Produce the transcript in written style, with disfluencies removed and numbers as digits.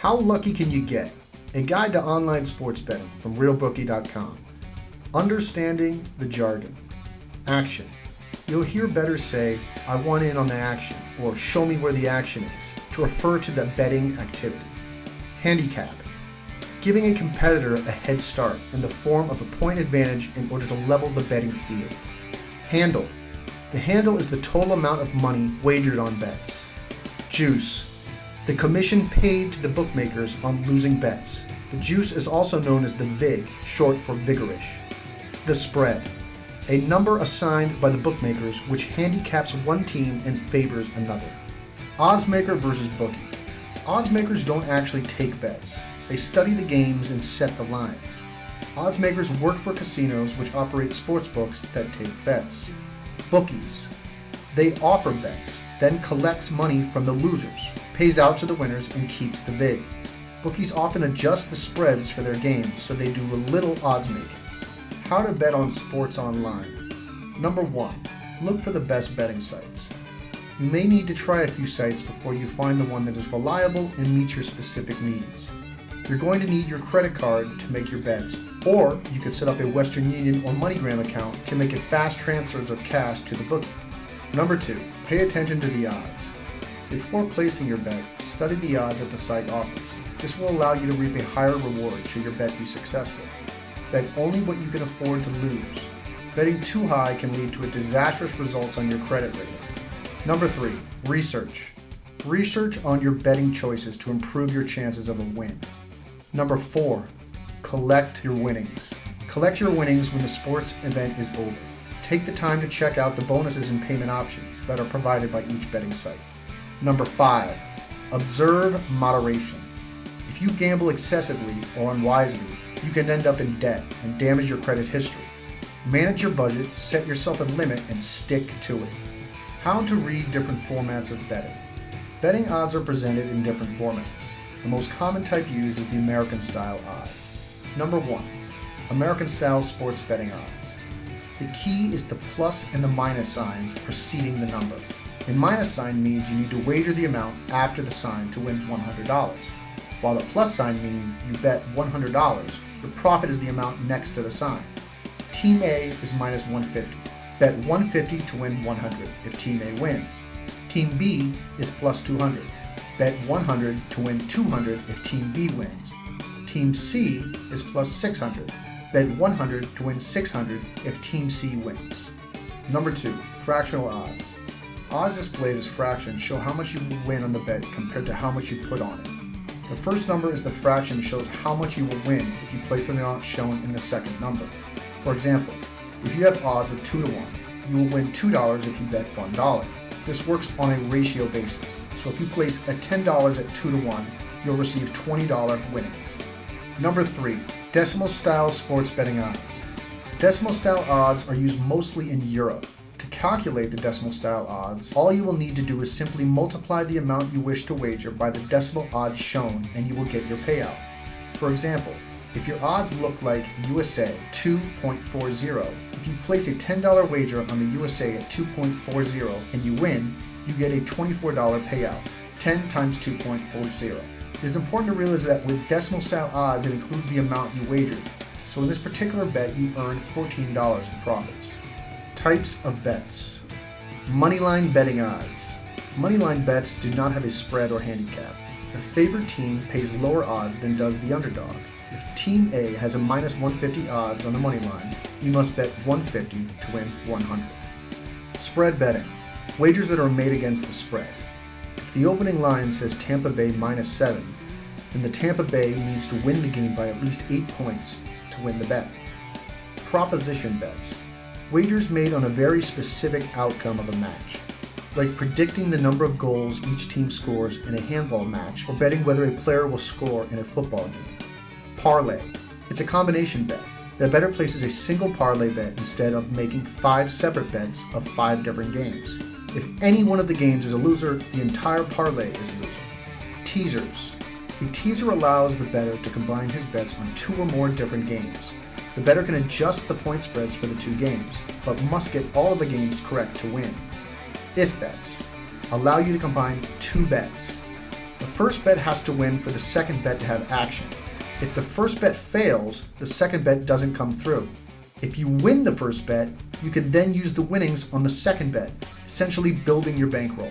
How lucky can you get? A guide to online sports betting from realbookie.com. Understanding the jargon. Action. You'll hear bettors say, "I want in on the action," or "show me where the action is," to refer to the betting activity. Handicap. Giving a competitor a head start in the form of a point advantage in order to level the betting field. Handle. The handle is the total amount of money wagered on bets. Juice. The commission paid to the bookmakers on losing bets. The juice is also known as the vig, short for vigorish. The spread. A number assigned by the bookmakers which handicaps one team and favors another. Oddsmaker versus Bookie. Oddsmakers don't actually take bets. They study the games and set the lines. Oddsmakers work for casinos which operate sportsbooks that take bets. Bookies. They offer bets, then collects money from the losers, pays out to the winners, and keeps the vig. Bookies often adjust the spreads for their games, so they do a little odds making. How to bet on sports online. Number 1. Look for the best betting sites. You may need to try a few sites before you find the one that is reliable and meets your specific needs. You're going to need your credit card to make your bets, or you could set up a Western Union or MoneyGram account to make fast transfers of cash to the bookie. Number 2. Pay attention to the odds. Before placing your bet, study the odds that the site offers. This will allow you to reap a higher reward should your bet be successful. Bet only what you can afford to lose. Betting too high can lead to disastrous results on your credit rating. Number 3. Research. Research on your betting choices to improve your chances of a win. Number 4. Collect your winnings. Collect your winnings when the sports event is over. Take the time to check out the bonuses and payment options that are provided by each betting site. Number 5. Observe moderation. If you gamble excessively or unwisely, you can end up in debt and damage your credit history. Manage your budget, set yourself a limit, and stick to it. How to read different formats of betting. Betting odds are presented in different formats. The most common type used is the American style odds. Number 1. American style sports betting odds. The key is the plus and the minus signs preceding the number. A minus sign means you need to wager the amount after the sign to win $100. While the plus sign means you bet $100, your profit is the amount next to the sign. Team A is minus 150. Bet 150 to win 100 if Team A wins. Team B is plus 200. Bet 100 to win 200 if Team B wins. Team C is plus 600. Bet 100 to win 600 if Team C wins. Number 2. Fractional odds. Odds displays as fractions show how much you will win on the bet compared to how much you put on it. The first number is the fraction shows how much you will win if you place the amount shown in the second number. For example, if you have odds of 2 to 1, you will win $2 if you bet $1. This works on a ratio basis. So if you place a $10 at 2 to 1, you'll receive $20 winnings. Number 3. Decimal style sports betting odds. Decimal style odds are used mostly in Europe. To calculate the decimal style odds, all you will need to do is simply multiply the amount you wish to wager by the decimal odds shown and you will get your payout. For example, if your odds look like USA 2.40, if you place a $10 wager on the USA at 2.40 and you win, you get a $24 payout, 10 times 2.40. It is important to realize that with decimal style odds, it includes the amount you wagered. So in this particular bet, you earned $14 in profits. Types of bets. Moneyline betting odds. Moneyline bets do not have a spread or handicap. The favored team pays lower odds than does the underdog. If Team A has a minus 150 odds on the money line, you must bet 150 to win 100. Spread betting. Wagers that are made against the spread. If the opening line says Tampa Bay minus 7, then the Tampa Bay needs to win the game by at least 8 points to win the bet. Proposition bets. Wagers made on a very specific outcome of a match, like predicting the number of goals each team scores in a handball match or betting whether a player will score in a football game. Parlay. It's a combination bet. The bettor places a single parlay bet instead of making 5 separate bets of 5 different games. If any one of the games is a loser, the entire parlay is a loser. Teasers. A teaser allows the bettor to combine his bets on 2 or more different games. The bettor can adjust the point spreads for the 2 games, but must get all of the games correct to win. If bets. Allow you to combine 2 bets. The first bet has to win for the second bet to have action. If the first bet fails, the second bet doesn't come through. If you win the first bet, you can then use the winnings on the second bet, essentially building your bankroll.